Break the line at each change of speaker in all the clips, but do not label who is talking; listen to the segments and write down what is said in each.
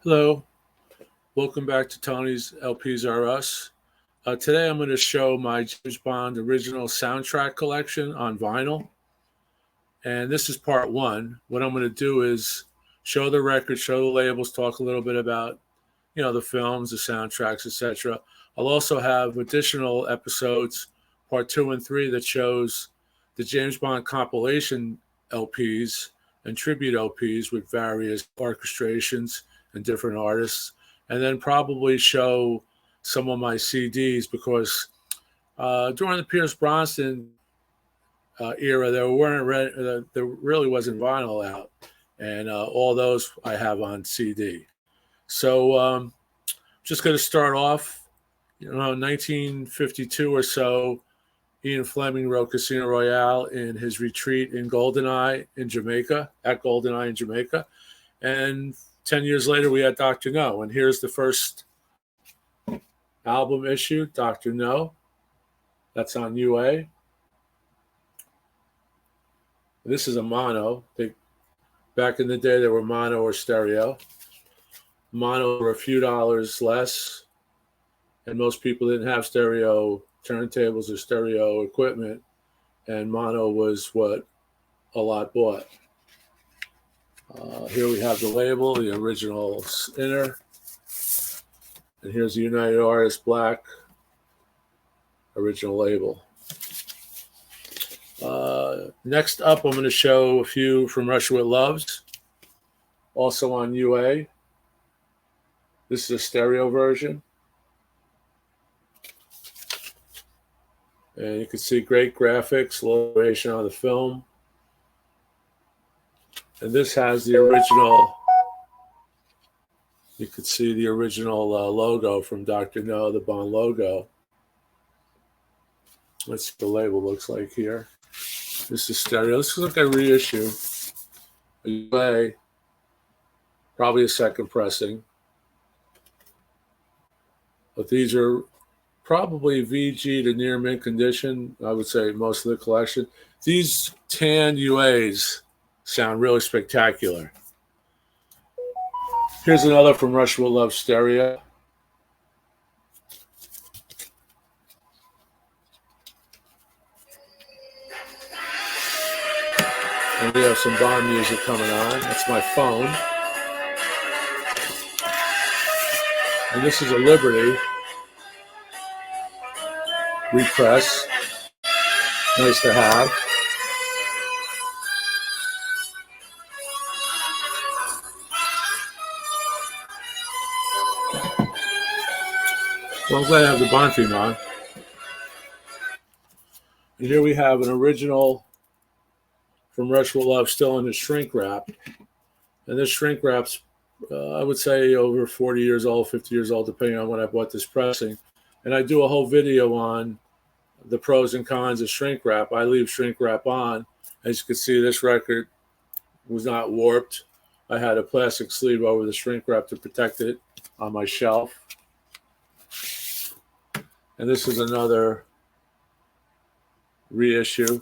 Hello, welcome back to Tony's LPs R Us. Today I'm going to show my James Bond original soundtrack collection on vinyl. And this is part one. What I'm going to do is show the record, show the labels, talk a little bit about, the films, the soundtracks, etc. I'll also have additional episodes, part two and three, that shows the James Bond compilation LPs and tribute LPs with various orchestrations and different artists, and then probably show some of my CDs because during the Pierce Brosnan era, there really wasn't vinyl out, and all those I have on CD. So just going to start off. 1952 or so, Ian Fleming wrote Casino Royale in his retreat in Goldeneye in Jamaica, and 10 years later, we had Dr. No, and here's the first album issue, Dr. No. That's on UA. This is a mono. Back in the day, there were mono or stereo. Mono were a few dollars less, and most people didn't have stereo turntables or stereo equipment, and mono was what a lot bought. Here we have the label, the original inner, and here's the United Artists Black original label. Next up, I'm going to show a few from Russia with Loves, also on UA. This is a stereo version. And you can see great graphics, low duration on the film. And this has the original, you could see the original logo from Dr. No, the Bond logo. That's what the label looks like here. This is stereo. This looks like a reissue. Probably a second pressing. But these are probably VG to near mint condition. I would say most of the collection. These tan UAs sound really spectacular. Here's another from Russia with Love stereo. And we have some Bond music coming on. That's my phone. And this is a Liberty repress. Nice to have. Well, I'm glad I have the Bond theme on. And here we have an original from Russia with Love still in the shrink wrap. And this shrink wrap's, I would say, over 40 years old, 50 years old, depending on when I bought this pressing. And I do a whole video on the pros and cons of shrink wrap. I leave shrink wrap on. As you can see, this record was not warped. I had a plastic sleeve over the shrink wrap to protect it on my shelf. And this is another reissue,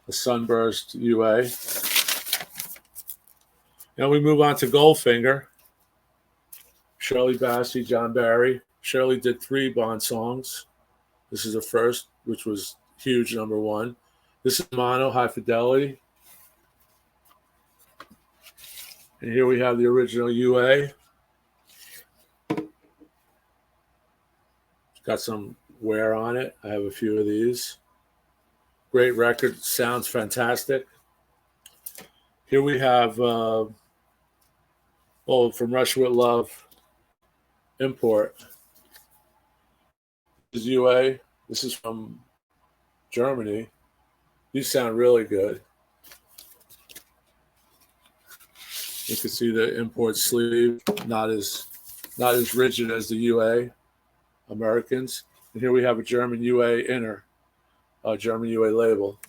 a Sunburst UA. Now we move on to Goldfinger. Shirley Bassey, John Barry. Shirley did 3 Bond songs. This is the first, which was huge, number 1. This is mono, high fidelity. And here we have the original UA. It's got some wear on it. I have a few of these. Great record, sounds fantastic. Here we have, from Russia with Love, import. This is UA. This is from Germany. These sound really good. You can see the import sleeve, not as rigid as the UA Americans. And here we have a German UA inner, a German UA label.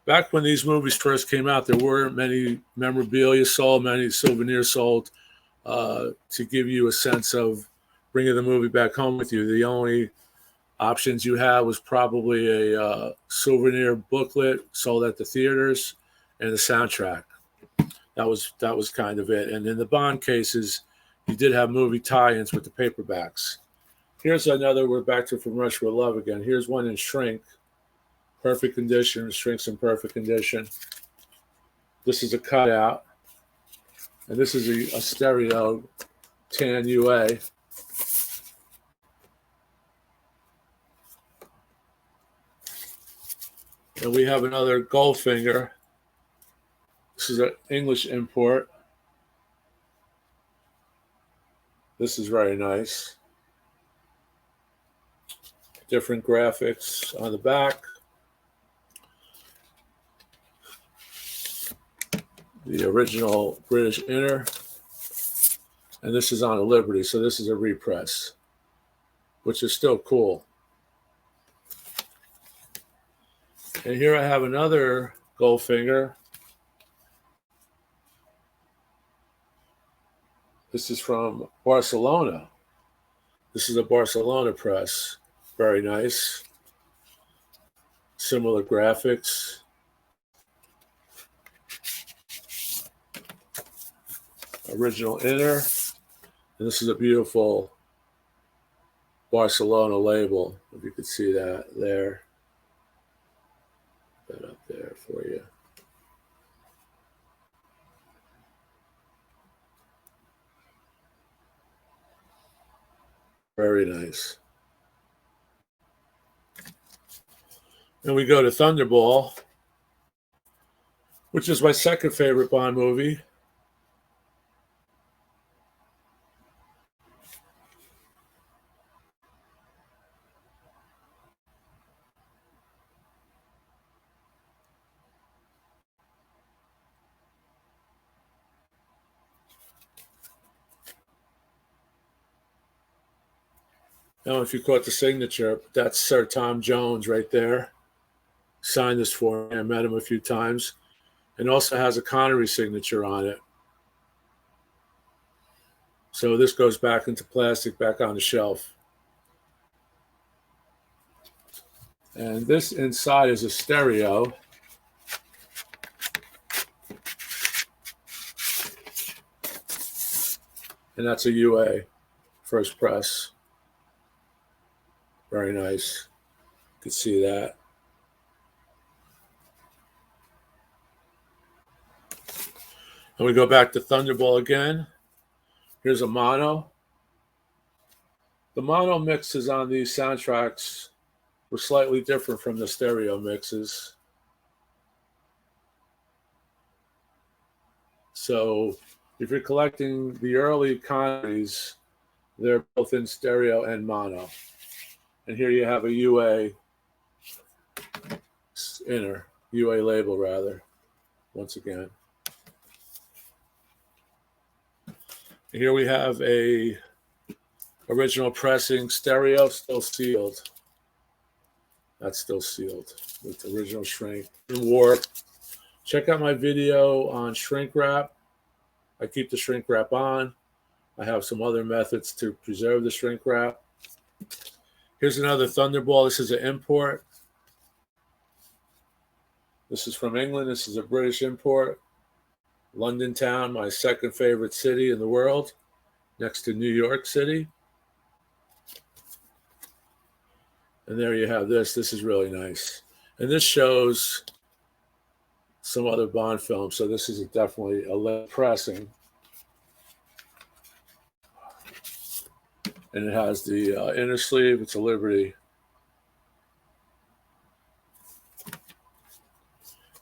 Back when these movies first came out, there weren't many memorabilia sold, many souvenirs sold to give you a sense of bringing the movie back home with you. The only options you had was probably a souvenir booklet sold at the theaters and the soundtrack. That was kind of it. And in the Bond cases, you did have movie tie-ins with the paperbacks. Here's another. We're back to From Russia with Love again. Here's one in shrink, perfect condition. Shrink's in perfect condition. This is a cutout, and this is a stereo tan UA. And we have another Goldfinger. This is an English import. This is very nice. Different graphics on the back. The original British inner. And this is on a Liberty, so this is a repress, which is still cool. And here I have another Goldfinger. This is from Barcelona. This is a Barcelona press. Very nice. Similar graphics. Original inner. And this is a beautiful Barcelona label, if you could see that there. Put that up there for you. Very nice. And we go to Thunderball, which is my second favorite Bond movie. Now, if you caught the signature, that's Sir Tom Jones right there. Signed this for me. I met him a few times. And also has a Connery signature on it. So this goes back into plastic, back on the shelf. And this inside is a stereo. And that's a UA, first press. Very nice. You can see that. And we go back to Thunderball again. Here's a mono. The mono mixes on these soundtracks were slightly different from the stereo mixes. So if you're collecting the early Connerys, they're both in stereo and mono. And here you have a UA inner, UA label rather, once again. And here we have a original pressing stereo, still sealed. That's still sealed with original shrink and warp. Check out my video on shrink wrap. I keep the shrink wrap on. I have some other methods to preserve the shrink wrap. Here's another Thunderball. This is an import. This is from England. This is a British import. London town, my second favorite city in the world, next to New York City. And there you have this. This is really nice. And this shows some other Bond films. So this is definitely a lead pressing. And it has the inner sleeve. It's a Liberty.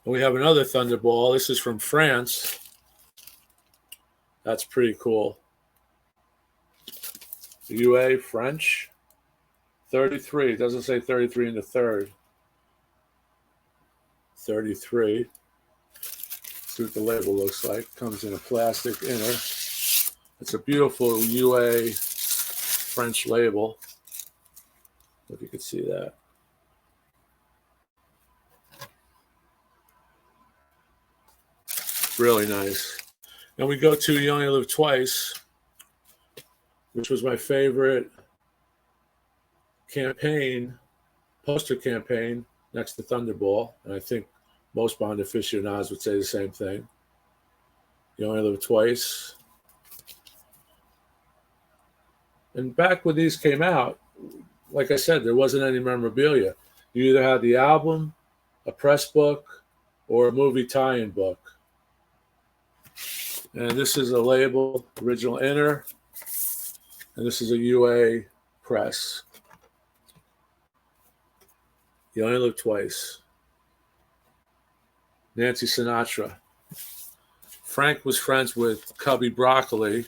And we have another Thunderball. This is from France. That's pretty cool. UA French. 33. It doesn't say 33 in the third. 33. See what the label looks like. Comes in a plastic inner. It's a beautiful UA French label. If you could see that. Really nice. And we go to You Only Live Twice, which was my favorite campaign, poster campaign next to Thunderball. And I think most Bond aficionados would say the same thing. You Only Live Twice. And back when these came out, like I said, there wasn't any memorabilia. You either had the album, a press book, or a movie tie-in book. And this is a label, original inner, and this is a UA press. You Only Live Twice. Nancy Sinatra. Frank was friends with Cubby Broccoli,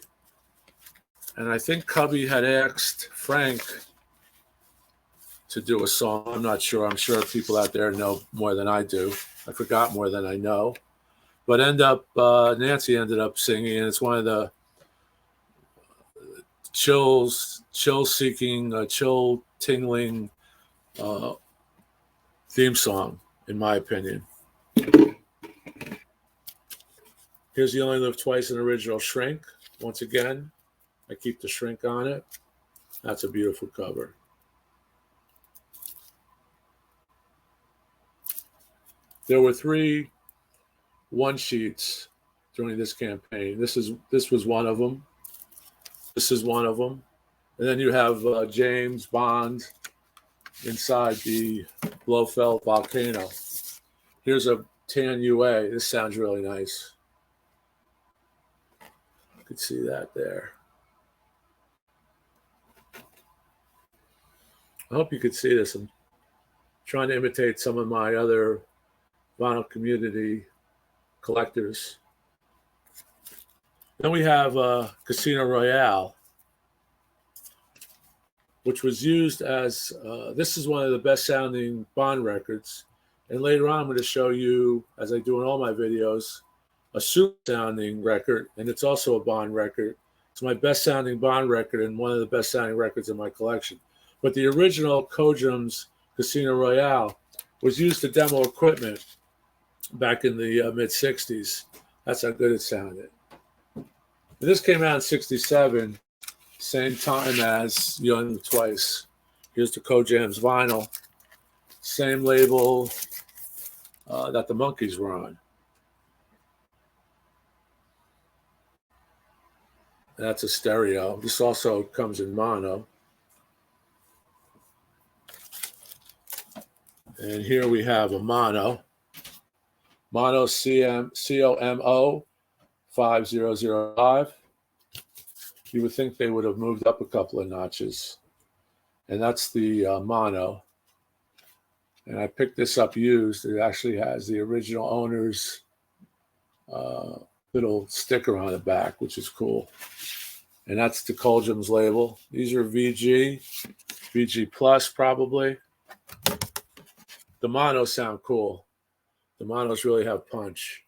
and I think Cubby had asked Frank to do a song. I'm not sure. I'm sure people out there know more than I do. I forgot more than I know. But Nancy ended up singing, and it's one of the chill-seeking, chill-tingling theme song, in my opinion. Here's You Only Live Twice, an original shrink. Once again, I keep the shrink on it. That's a beautiful cover. There were 3 one-sheets during this campaign. This was one of them. This is one of them. And then you have James Bond inside the Blofeld volcano. Here's a tan UA. This sounds really nice. You can see that there. I hope you could see this. I'm trying to imitate some of my other vinyl community collectors. Then we have Casino Royale, which was used as, this is one of the best sounding Bond records. And later on, I'm going to show you, as I do in all my videos, a super sounding record, and it's also a Bond record. It's my best sounding Bond record and one of the best sounding records in my collection. But the original Kojam's Casino Royale was used to demo equipment back in the mid-'60s. That's how good it sounded. And this came out in '67, same time as You Only Live Twice. Here's the Kojam's vinyl. Same label that the Monkees were on. That's a stereo. This also comes in mono. And here we have a mono. Mono COMO 5005. You would think they would have moved up a couple of notches. And that's the mono. And I picked this up used. It actually has the original owner's little sticker on the back, which is cool. And that's the Kojam's label. These are VG Plus probably. The monos sound cool. The monos really have punch.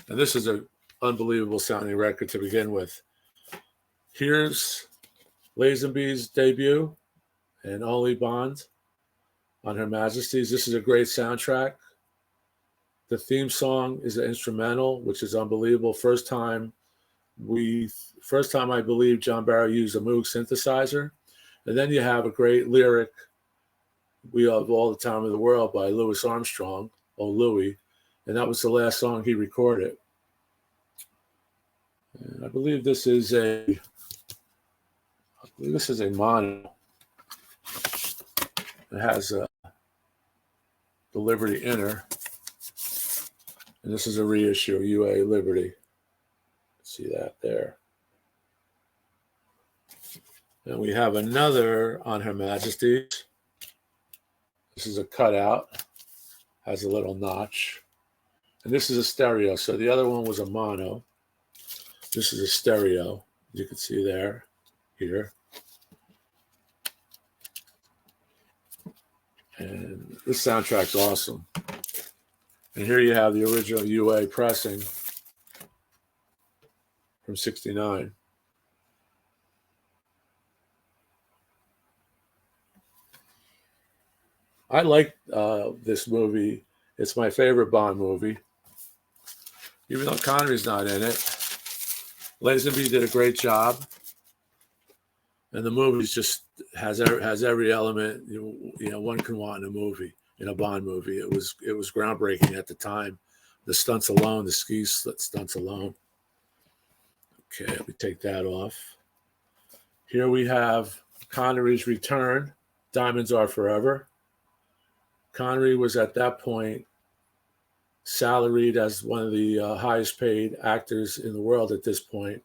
And this is an unbelievable sounding record to begin with. Here's Lazenby's debut and Only Bond on Her Majesty's. This is a great soundtrack. The theme song is an instrumental, which is unbelievable. First time I believe John Barry used a Moog synthesizer. And then you have a great lyric, We Have All the Time in the World by Louis Armstrong, Oh Louie. And that was the last song he recorded. And I believe this is a mono. It has the Liberty inner. And this is a reissue, UA Liberty. See that there. And we have another on Her Majesty's. This is a cutout. Has a little notch. And this is a stereo. So the other one was a mono. This is a stereo. You can see there, here. And this soundtrack's awesome. And here you have the original UA pressing from '69. I like this movie. It's my favorite Bond movie. Even though Connery's not in it. Lazenby did a great job. And the movie just has every element you know one can want in a movie, in a Bond movie. It was groundbreaking at the time the stunts alone, the ski stunts alone. Okay, let me take that off. Here we have Connery's return, Diamonds Are Forever. Connery was at that point salaried as one of the highest paid actors in the world at this point.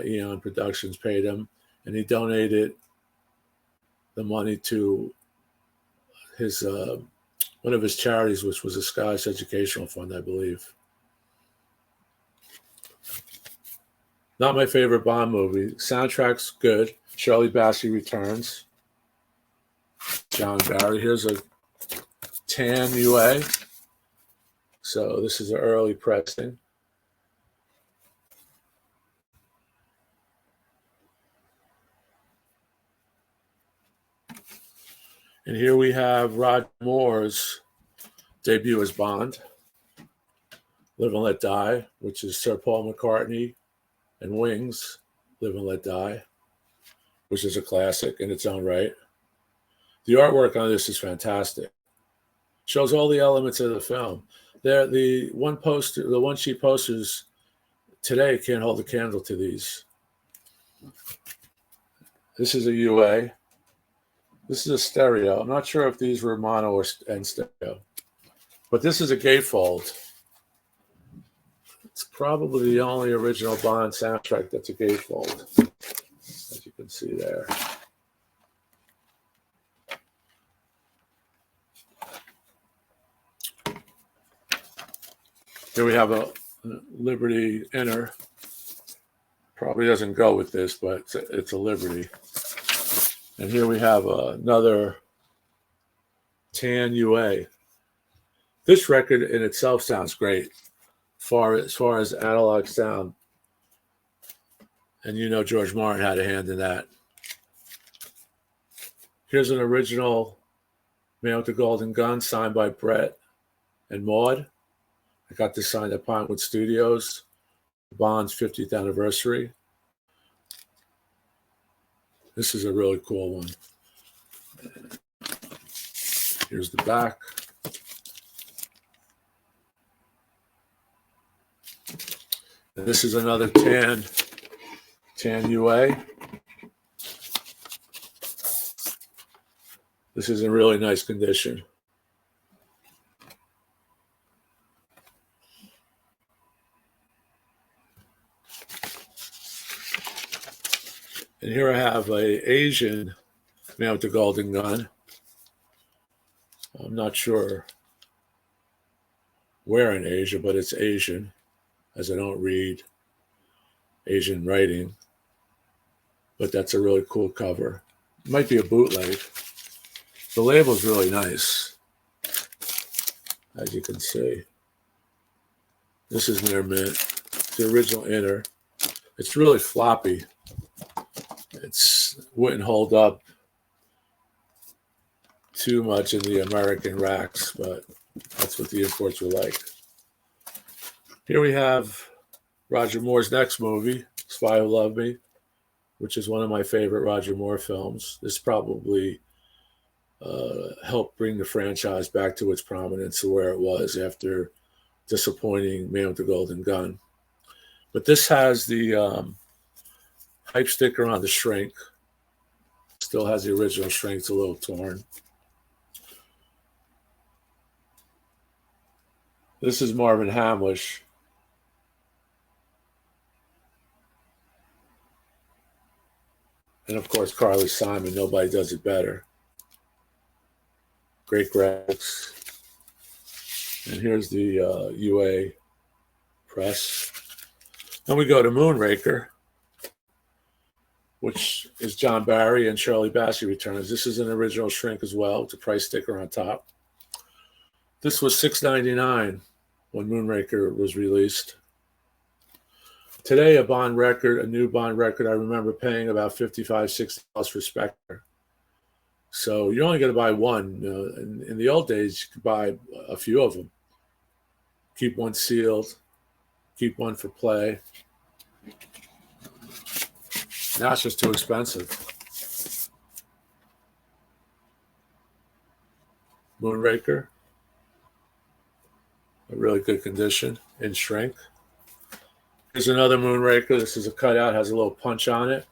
Eon Productions paid him, and he donated the money to his one of his charities, which was a Scottish Educational Fund, I believe. Not my favorite Bond movie. Soundtrack's good. Shirley Bassey returns. John Barry. Here's a tan UA. So this is an early pressing. And here we have Roger Moore's debut as Bond, Live and Let Die, which is Sir Paul McCartney and Wings, Live and Let Die, which is a classic in its own right. The artwork on this is fantastic. Shows all the elements of the film. The one sheet posters today can't hold a candle to these. This is a UA. This is a stereo. I'm not sure if these were mono and stereo, but this is a gatefold. It's probably the only original Bond soundtrack that's a gatefold, as you can see there. Here we have a Liberty Inner. Probably doesn't go with this, but it's a Liberty. And here we have another tan UA. This record in itself sounds great as far as analog sound. And you know George Martin had a hand in that. Here's an original Man with the Golden Gun signed by Brett and Maud. I got this signed at Pinewood Studios, Bond's 50th anniversary. This is a really cool one. Here's the back. And this is another tan UA. This is in really nice condition. And here I have a Asian Man with the Golden Gun. I'm not sure where in Asia, but it's Asian, as I don't read Asian writing. But that's a really cool cover. It might be a bootleg. The label's really nice, as you can see. This is near mint. It's the original inner. It's really floppy. It wouldn't hold up too much in the American racks, but that's what the imports were like. Here we have Roger Moore's next movie, Spy Who Loved Me, which is one of my favorite Roger Moore films. This probably helped bring the franchise back to its prominence to where it was after disappointing Man with the Golden Gun. But this has the hype sticker on the shrink. Still has the original shrink. It's a little torn. This is Marvin Hamlish. And of course, Carly Simon. Nobody does it better. Great graphics. And here's the UA press. Then we go to Moonraker, which is John Barry and Shirley Bassey returns. This is an original shrink as well. It's a price sticker on top. This was $6.99 when Moonraker was released. Today, a new Bond record, I remember paying about $55, $60 for Spectre. So you're only going to buy one. In the old days, you could buy a few of them. Keep one sealed. Keep one for play. Now it's just too expensive. Moonraker. A really good condition in shrink. Here's another Moonraker. This is a cutout, has a little punch on it.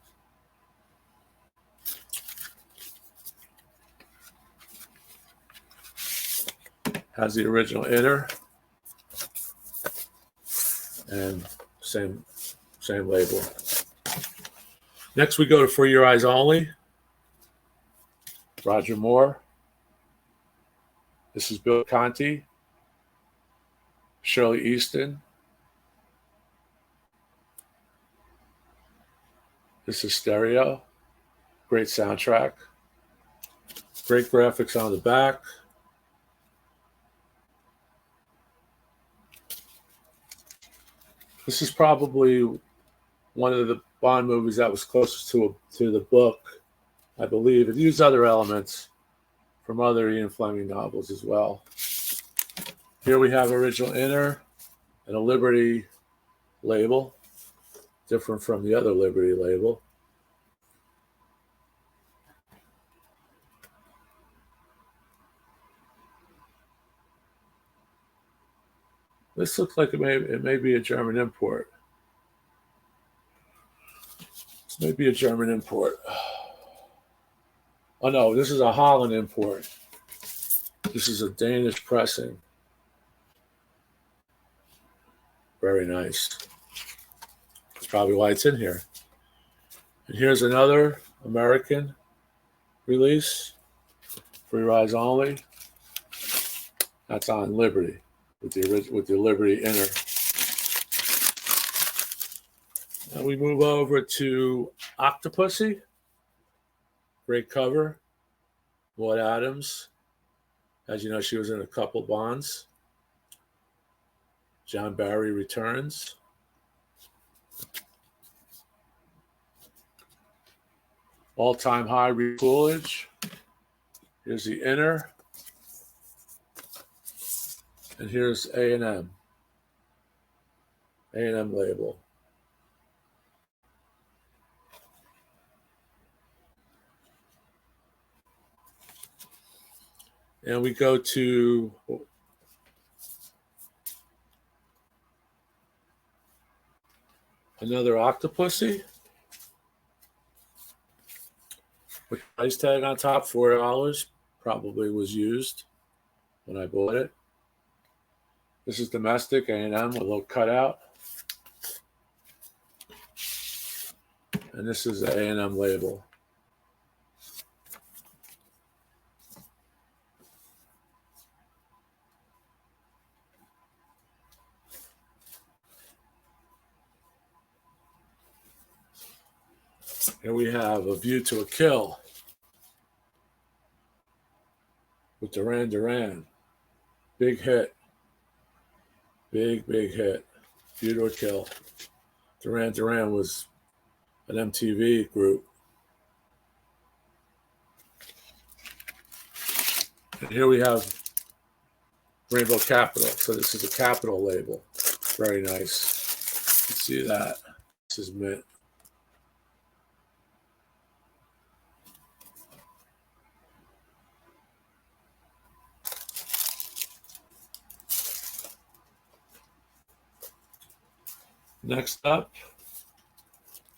Has the original inner and same label. Next we go to For Your Eyes Only. Roger Moore. This is Bill Conti. Shirley Easton. This is stereo. Great soundtrack. Great graphics on the back. This is probably one of the Bond movies that was closest to the book, I believe. It used other elements from other Ian Fleming novels as well. Here we have original inner and a Liberty label, different from the other Liberty label. This looks like it may be a German import. This may be a German import. Oh no, this is a Holland import. This is a Danish pressing. Very nice. That's probably why it's in here. And here's another American release, For Your Eyes Only. That's on Liberty with the Liberty inner. And we move over to Octopussy. Great cover. Maud Adams. As you know, she was in a couple Bonds. John Barry returns. All-time high Coolidge. Here's the inner. And here's A&M. A&M label. And we go to another Octopussy with price tag on top, $4. Probably was used when I bought it. This is domestic A&M with a little cutout. And this is the A&M label. Here we have A View to a Kill with Duran Duran. Big hit. Big hit. View to a Kill. Duran Duran was an MTV group. And here we have Rainbow Capital. So this is a Capital label. Very nice. You can see that. This is mint. Next up,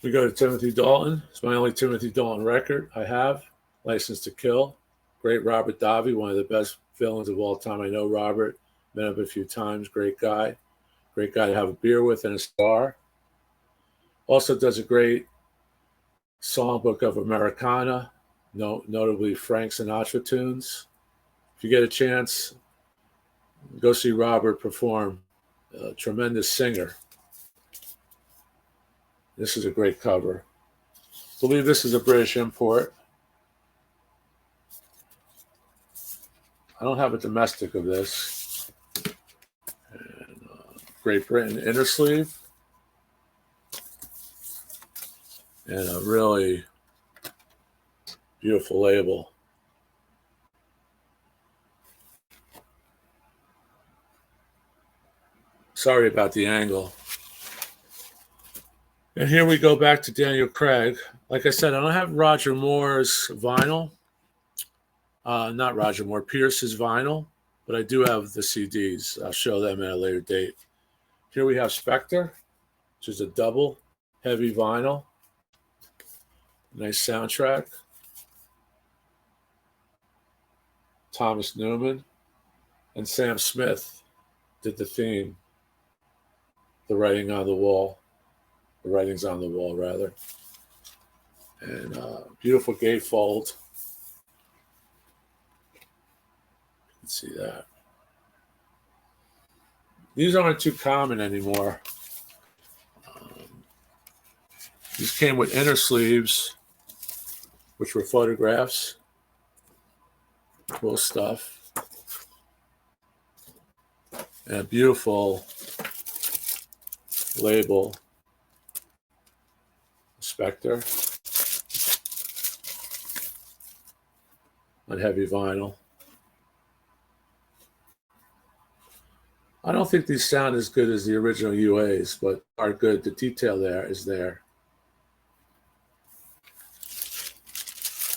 we go to Timothy Dalton. It's my only Timothy Dalton record I have. License to Kill. Great Robert Davi, one of the best villains of all time. I know Robert, met him a few times. Great guy. Great guy to have a beer with and a star. Also does a great songbook of Americana, notably Frank Sinatra tunes. If you get a chance, go see Robert perform. A tremendous singer. This is a great cover. I believe this is a British import. I don't have a domestic of this. And, Great Britain inner sleeve. And a really beautiful label. Sorry about the angle. And here we go back to Daniel Craig. Like I said, I don't have Roger Moore's vinyl. Not Roger Moore, Pierce's vinyl. but I do have the CDs. I'll show them at a later date. Here we have Spectre, which is a double heavy vinyl. Nice soundtrack. Thomas Newman and Sam Smith did the theme. The writing's on the wall, rather. And beautiful gatefold. You can see that. These aren't too common anymore. These came with inner sleeves, which were photographs. Cool stuff. And a beautiful label. Spectre. On heavy vinyl. I don't think these sound as good as the original UAs, but are good. The detail there is there.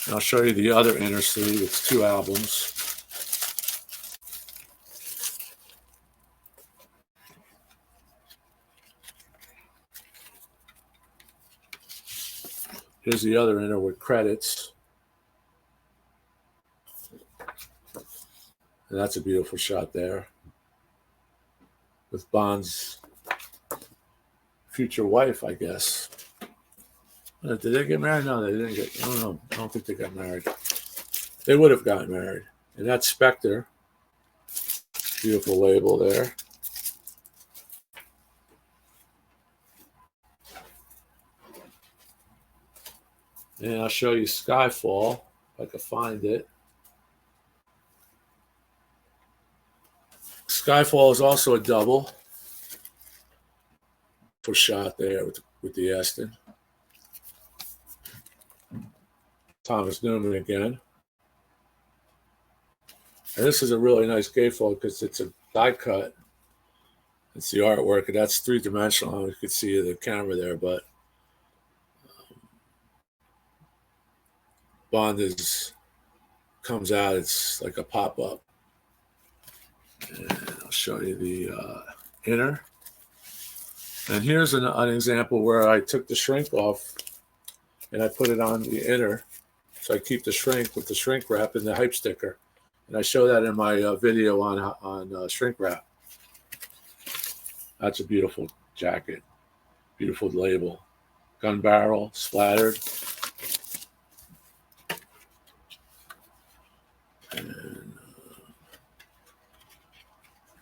And I'll show you the other inner sleeve. It's 2 albums. Here's the other inner with credits. And that's a beautiful shot there. With Bond's future wife, I guess. Did they get married? No, they didn't get. I don't know. I don't think they got married. They would have gotten married. And that's Spectre. Beautiful label there. And I'll show you Skyfall, if I can find it. Skyfall is also a double. For shot there with the Aston. Thomas Newman again. And this is a really nice gatefold because it's a die cut. It's the artwork, and that's 3-dimensional. You can see the camera there, but Bond comes out. It's like a pop-up. And I'll show you the inner. And here's an example where I took the shrink off and I put it on the inner. So I keep the shrink with the shrink wrap and the hype sticker. And I show that in my video on shrink wrap. That's a beautiful jacket. Beautiful label. Gun barrel, splattered. And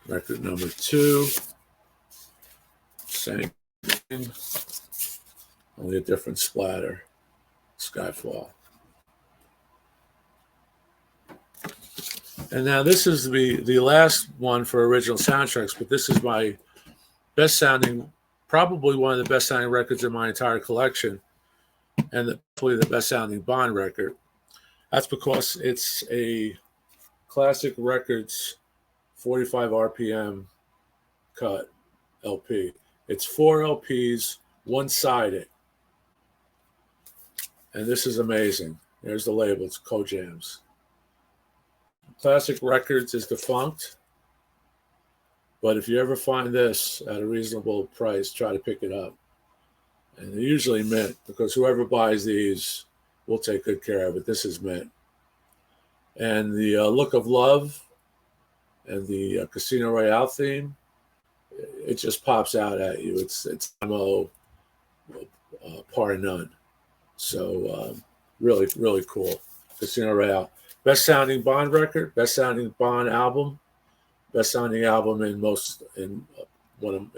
record number 2. Same thing. Only a different splatter. Skyfall. And now this is the last one for original soundtracks, but this is my best sounding, probably one of the best sounding records in my entire collection, and probably the best sounding Bond record. That's because it's a Classic Records 45 RPM cut LP. It's 4 LPs, one-sided. And this is amazing. There's the label. It's Co-Jams. Classic Records is defunct. But if you ever find this at a reasonable price, try to pick it up. And they're usually mint, because whoever buys these will take good care of it. This is mint. And the Look of Love and the Casino Royale theme, it just pops out at you. It's MO par none. So really, really cool. Casino Royale. Best sounding Bond record, best sounding Bond album, best sounding album in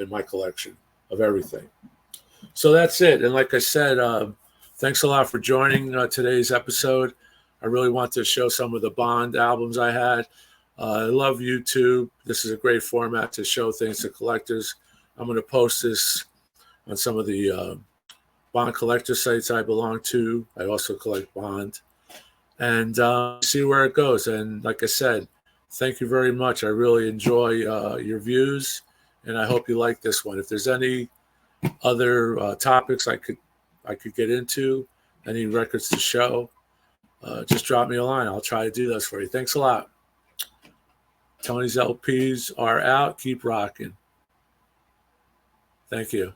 my collection of everything. So that's it. And like I said, thanks a lot for joining today's episode. I really want to show some of the Bond albums I had. I love YouTube. This is a great format to show things to collectors. I'm going to post this on some of the Bond collector sites I belong to. I also collect Bond. And see where it goes. And like I said, thank you very much. I really enjoy your views, and I hope you like this one. If there's any other topics I could get into, any records to show, just drop me a line. I'll try to do those for you. Thanks a lot. Tony's LPs are out. Keep rocking. Thank you.